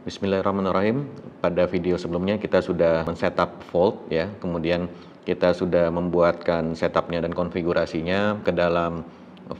Bismillahirrahmanirrahim. Pada video sebelumnya kita sudah men-setup Vault ya, kemudian kita sudah membuatkan setupnya dan konfigurasinya ke dalam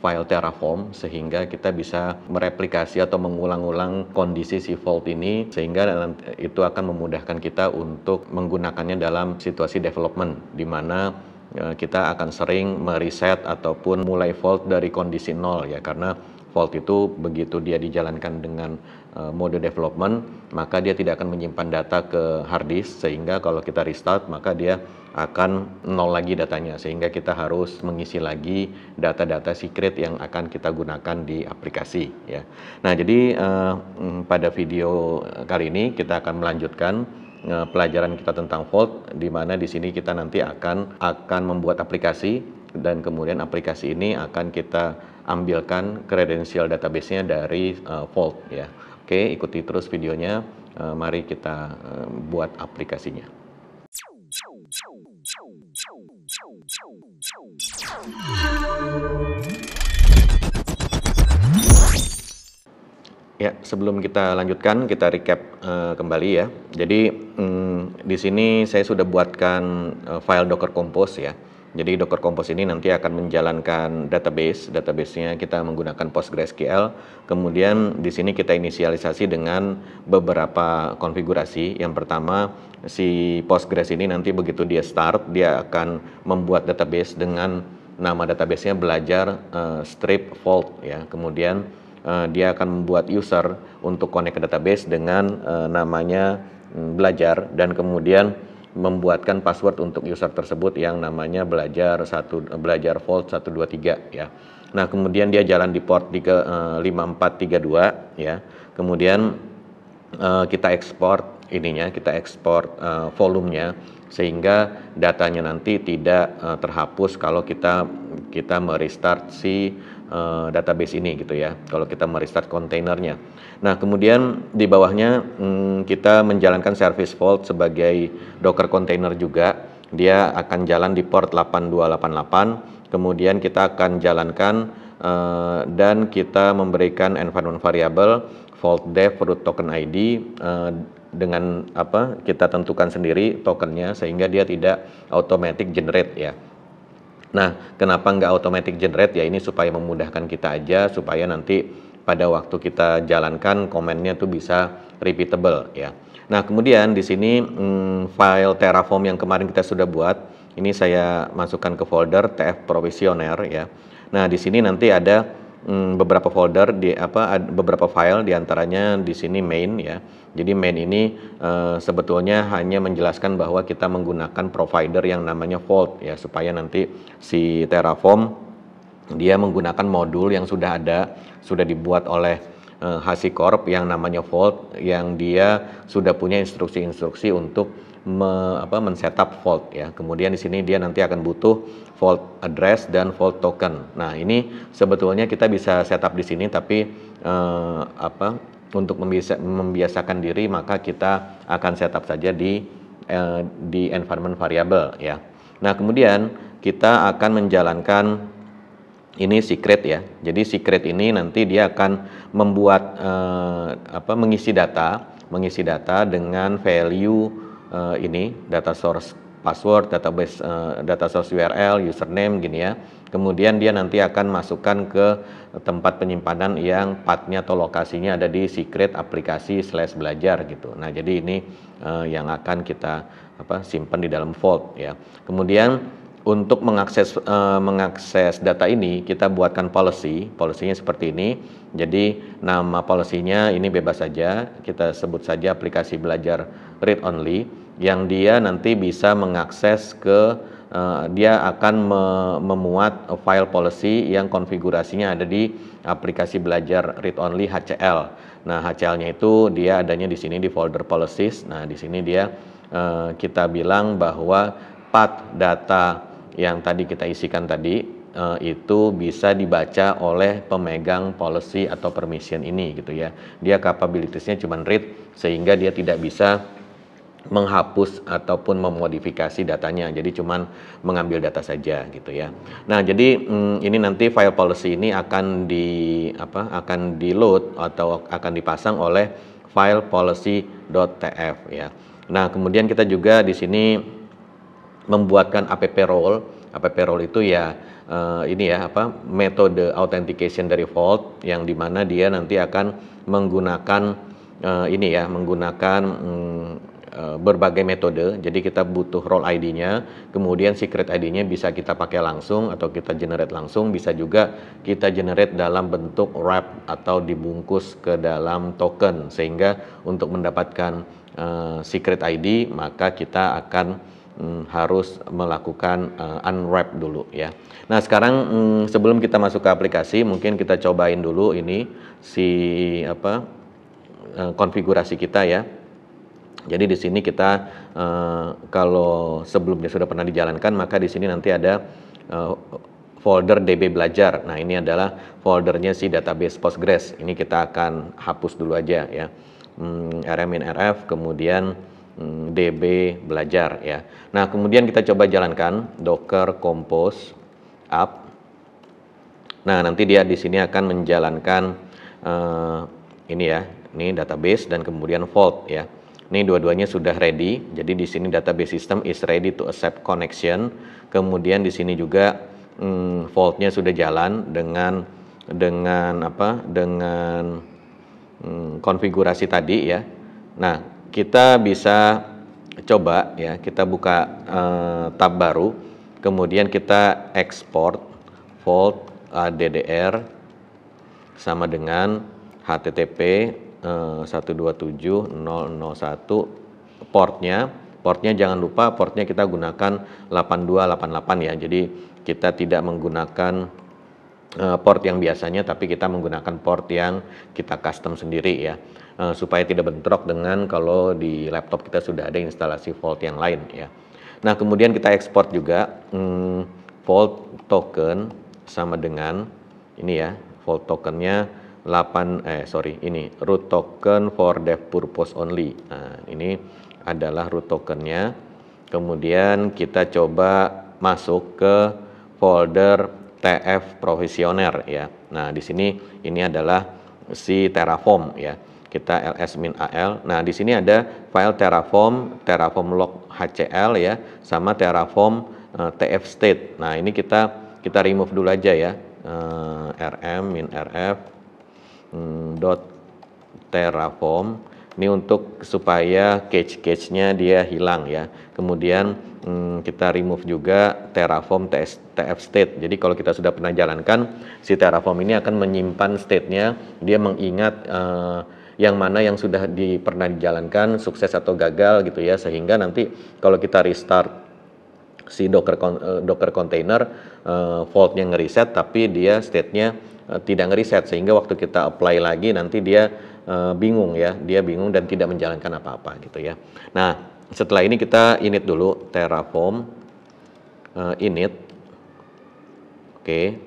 file Terraform sehingga kita bisa mereplikasi atau mengulang-ulang kondisi si Vault ini sehingga itu akan memudahkan kita untuk menggunakannya dalam situasi development di mana kita akan sering mereset ataupun mulai Vault dari kondisi nol ya, karena Vault itu begitu dia dijalankan dengan mode development, maka dia tidak akan menyimpan data ke hard disk sehingga kalau kita restart maka dia akan nol lagi datanya, sehingga kita harus mengisi lagi data-data secret yang akan kita gunakan di aplikasi ya. Nah, jadi pada video kali ini kita akan melanjutkan pelajaran kita tentang Vault, di mana di sini kita nanti akan membuat aplikasi dan kemudian aplikasi ini akan kita ambilkan kredensial database-nya dari Vault ya. Oke, ikuti terus videonya. Mari kita buat aplikasinya. Ya, sebelum kita lanjutkan, kita recap kembali ya. Jadi di sini saya sudah buatkan file Docker Compose ya. Jadi Docker Compose ini nanti akan menjalankan database-nya kita menggunakan PostgreSQL. Kemudian di sini kita inisialisasi dengan beberapa konfigurasi. Yang pertama, si Postgres ini nanti begitu dia start, dia akan membuat database dengan nama database-nya belajar strip vault ya. Kemudian dia akan membuat user untuk connect ke database dengan namanya belajar, dan kemudian membuatkan password untuk user tersebut yang namanya belajar vault 123 ya. Nah, kemudian dia jalan di port 5432 ya. Kemudian kita ekspor volumenya sehingga datanya nanti tidak terhapus kalau kita merestart si database ini gitu ya, kalau kita merestart kontainernya. Nah, kemudian di bawahnya kita menjalankan service Vault sebagai Docker container juga. Dia akan jalan di port 8288. Kemudian kita akan jalankan dan kita memberikan environment variable Vault dev root token ID dengan kita tentukan sendiri tokennya sehingga dia tidak automatic generate ya. Nah, kenapa nggak automatic generate ya, ini supaya memudahkan kita aja, supaya nanti pada waktu kita jalankan komennya tuh bisa repeatable ya. Nah, kemudian di sini file Terraform yang kemarin kita sudah buat, ini saya masukkan ke folder TF Provisioner ya. Nah, di sini nanti ada beberapa folder beberapa file, diantaranya di sini main ya. Jadi main ini sebetulnya hanya menjelaskan bahwa kita menggunakan provider yang namanya Vault ya, supaya nanti si Terraform dia menggunakan modul yang sudah dibuat oleh HashiCorp yang namanya Vault, yang dia sudah punya instruksi-instruksi untuk men-setup Vault ya. Kemudian di sini dia nanti akan butuh Vault address dan Vault token. Nah, ini sebetulnya kita bisa setup di sini, tapi untuk membiasakan diri maka kita akan setup saja di environment variable ya. Nah, kemudian kita akan menjalankan ini secret ya. Jadi secret ini nanti dia akan membuat mengisi data dengan value ini data source password, database data source URL, username gini ya. Kemudian dia nanti akan masukkan ke tempat penyimpanan yang pathnya atau lokasinya ada di secret aplikasi /belajar gitu. Nah, jadi ini yang akan kita simpan di dalam Vault ya. Kemudian untuk mengakses data ini kita buatkan policy-nya seperti ini. Jadi nama policy-nya ini bebas saja, kita sebut saja aplikasi belajar read only, yang dia nanti bisa mengakses dia akan memuat file policy yang konfigurasinya ada di aplikasi belajar read only HCL. Nah, HCL-nya itu dia adanya di sini di folder policies. Nah, di sini dia kita bilang bahwa path data yang tadi kita isikan tadi itu bisa dibaca oleh pemegang policy atau permission ini gitu ya. Dia capabilities-nya cuma read sehingga dia tidak bisa menghapus ataupun memodifikasi datanya, jadi cuman mengambil data saja gitu ya. Nah, jadi ini nanti file policy ini akan di load atau akan dipasang oleh file policy.tf ya. Nah, kemudian kita juga di sini membuatkan app role. App role itu ya ini ya metode authentication dari Vault yang dimana dia nanti akan menggunakan ini ya menggunakan berbagai metode. Jadi kita butuh role ID-nya, kemudian secret ID-nya bisa kita pakai langsung atau kita generate langsung, bisa juga kita generate dalam bentuk wrap atau dibungkus ke dalam token, sehingga untuk mendapatkan secret ID maka kita akan harus melakukan unwrap dulu ya. Nah, sekarang sebelum kita masuk ke aplikasi, mungkin kita cobain dulu ini si konfigurasi kita ya. Jadi di sini kita kalau sebelumnya sudah pernah dijalankan, maka di sini nanti ada folder DB belajar. Nah, ini adalah foldernya si database Postgres. Ini kita akan hapus dulu aja ya. rm-inrf kemudian DB belajar ya. Nah, kemudian kita coba jalankan docker compose up. Nah, nanti dia di sini akan menjalankan ini ya, ini database dan kemudian Vault ya. Ini dua-duanya sudah ready. Jadi di sini database system is ready to accept connection. Kemudian di sini juga Vault-nya sudah jalan dengan konfigurasi tadi ya. Nah, kita bisa coba ya, kita buka tab baru, kemudian kita export Vault DDR sama dengan HTTP 127.0.0.1 portnya jangan lupa portnya kita gunakan 8288 ya. Jadi kita tidak menggunakan port yang biasanya, tapi kita menggunakan port yang kita custom sendiri ya, supaya tidak bentrok dengan kalau di laptop kita sudah ada instalasi Vault yang lain ya. Nah, kemudian kita ekspor juga Vault token sama dengan ini ya, Vault tokennya ini root token for dev purpose only. Nah, ini adalah root tokennya. Kemudian kita coba masuk ke folder TF Provisioner ya. Nah, di sini ini adalah si Terraform ya. Kita ls-al. Nah, di sini ada file Terraform log HCL ya, sama Terraform TF state. Nah, ini kita remove dulu aja ya. rm-inrf .terraform ini untuk supaya cache-nya dia hilang ya. Kemudian kita remove juga Terraform TF state. Jadi kalau kita sudah pernah jalankan, si Terraform ini akan menyimpan state-nya, dia mengingat yang mana yang sudah pernah dijalankan sukses atau gagal gitu ya, sehingga nanti kalau kita restart si Docker container, Vault-nya ngereset tapi dia state-nya tidak ngeriset, sehingga waktu kita apply lagi nanti dia bingung ya, dia bingung dan tidak menjalankan apa-apa gitu ya. Nah, setelah ini kita init dulu Terraform init. Oke.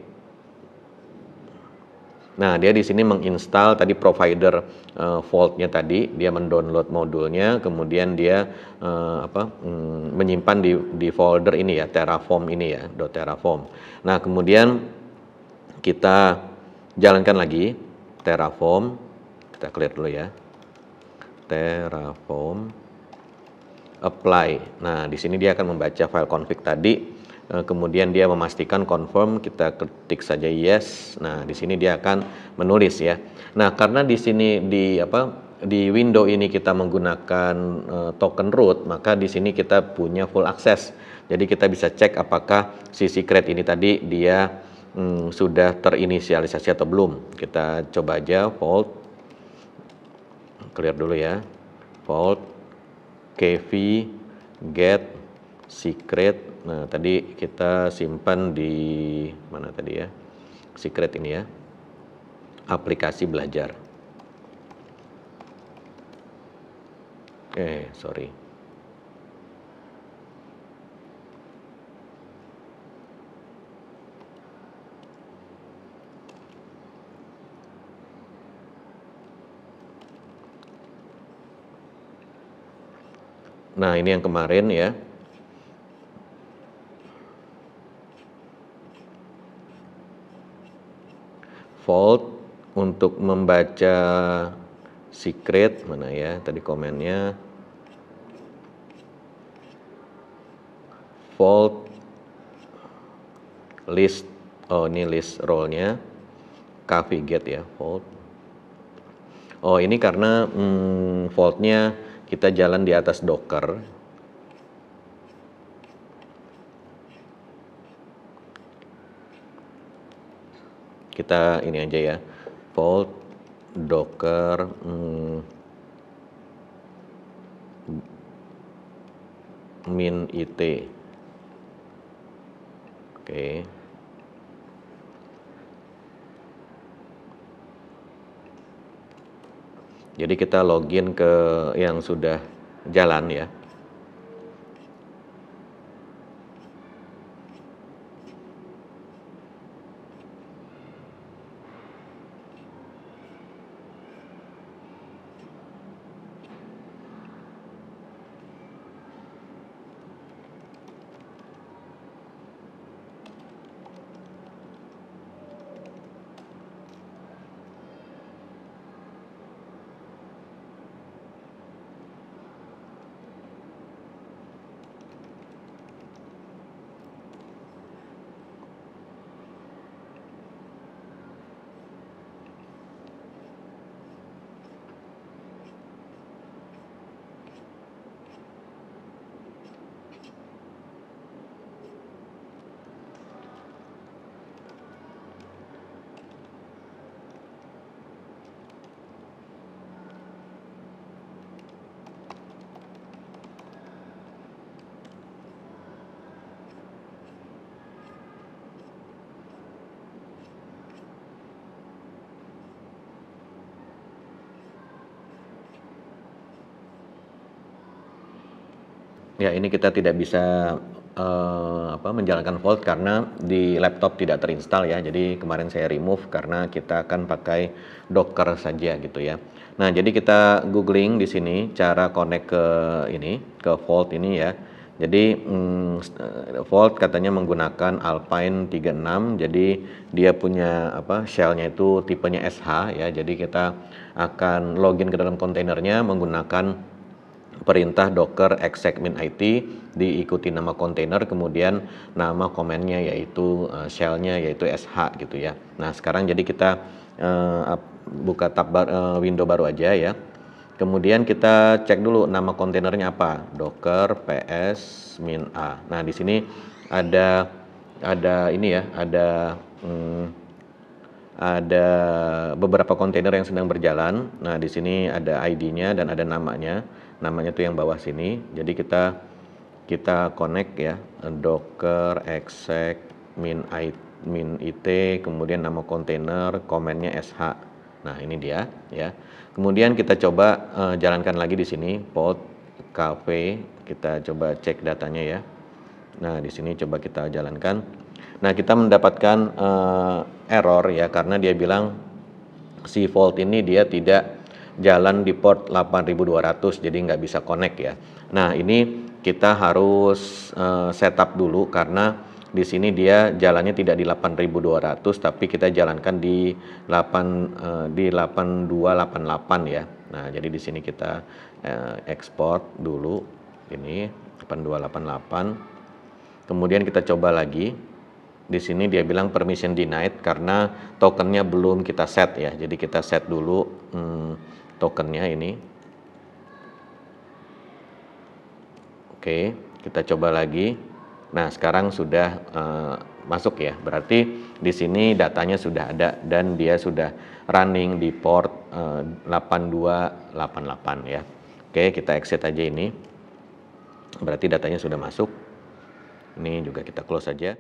Nah, dia di sini menginstal tadi provider Vault-nya tadi, dia mendownload modulnya, kemudian dia menyimpan di folder ini ya, Terraform ini ya, .terraform. Nah, kemudian kita jalankan lagi Terraform, kita clear dulu ya. Terraform apply. Nah, di sini dia akan membaca file config tadi, kemudian dia memastikan confirm, kita ketik saja yes. Nah, di sini dia akan menulis ya. Nah, karena di sini di window ini kita menggunakan token root, maka di sini kita punya full access. Jadi kita bisa cek apakah si secret ini tadi dia sudah terinisialisasi atau belum. Kita coba aja Vault, clear dulu ya, Vault kv get secret. Nah, tadi kita simpan di mana tadi ya, secret ini ya, aplikasi belajar. Sorry. Nah, ini yang kemarin ya. Vault untuk membaca secret mana ya tadi komennya, fault list, oh ini list role-nya kviget ya, fault. Oh ini karena fault-nya kita jalan di atas Docker. Kita ini aja ya, fault Docker min it. Oke. Jadi kita login ke yang sudah jalan ya. Ya, ini kita tidak bisa menjalankan Vault karena di laptop tidak terinstall ya. Jadi kemarin saya remove karena kita akan pakai Docker saja gitu ya. Nah, jadi kita googling di sini cara connect ke Vault ini ya. Jadi Vault katanya menggunakan Alpine 36. Jadi dia punya shell-nya itu tipenya SH ya. Jadi kita akan login ke dalam kontainernya menggunakan perintah docker exec min it, diikuti nama kontainer, kemudian nama komennya yaitu shell-nya yaitu sh gitu ya. Nah sekarang jadi kita buka tab window baru aja ya. Kemudian kita cek dulu nama kontainernya apa, docker ps min a. Nah di sini ada ini ya, ada beberapa kontainer yang sedang berjalan. Nah, di sini ada ID-nya dan ada namanya. Namanya tuh yang bawah sini. Jadi kita connect ya, docker exec min it, kemudian nama kontainer, komennya sh. Nah, ini dia ya. Kemudian kita coba jalankan lagi di sini pod kv, kita coba cek datanya ya. Nah, di sini coba kita jalankan. Nah, kita mendapatkan error ya karena dia bilang si Vault ini dia tidak jalan di port 8200, jadi nggak bisa connect ya. Nah, ini kita harus setup dulu karena di sini dia jalannya tidak di 8200 tapi kita jalankan di 8288 ya. Nah, jadi di sini kita export dulu ini 8288. Kemudian kita coba lagi. Di sini dia bilang permission denied karena tokennya belum kita set ya. Jadi kita set dulu tokennya ini. Oke, kita coba lagi. Nah, sekarang sudah masuk ya. Berarti di sini datanya sudah ada dan dia sudah running di port 8288 ya. Oke, kita exit aja ini. Berarti datanya sudah masuk. Ini juga kita close aja.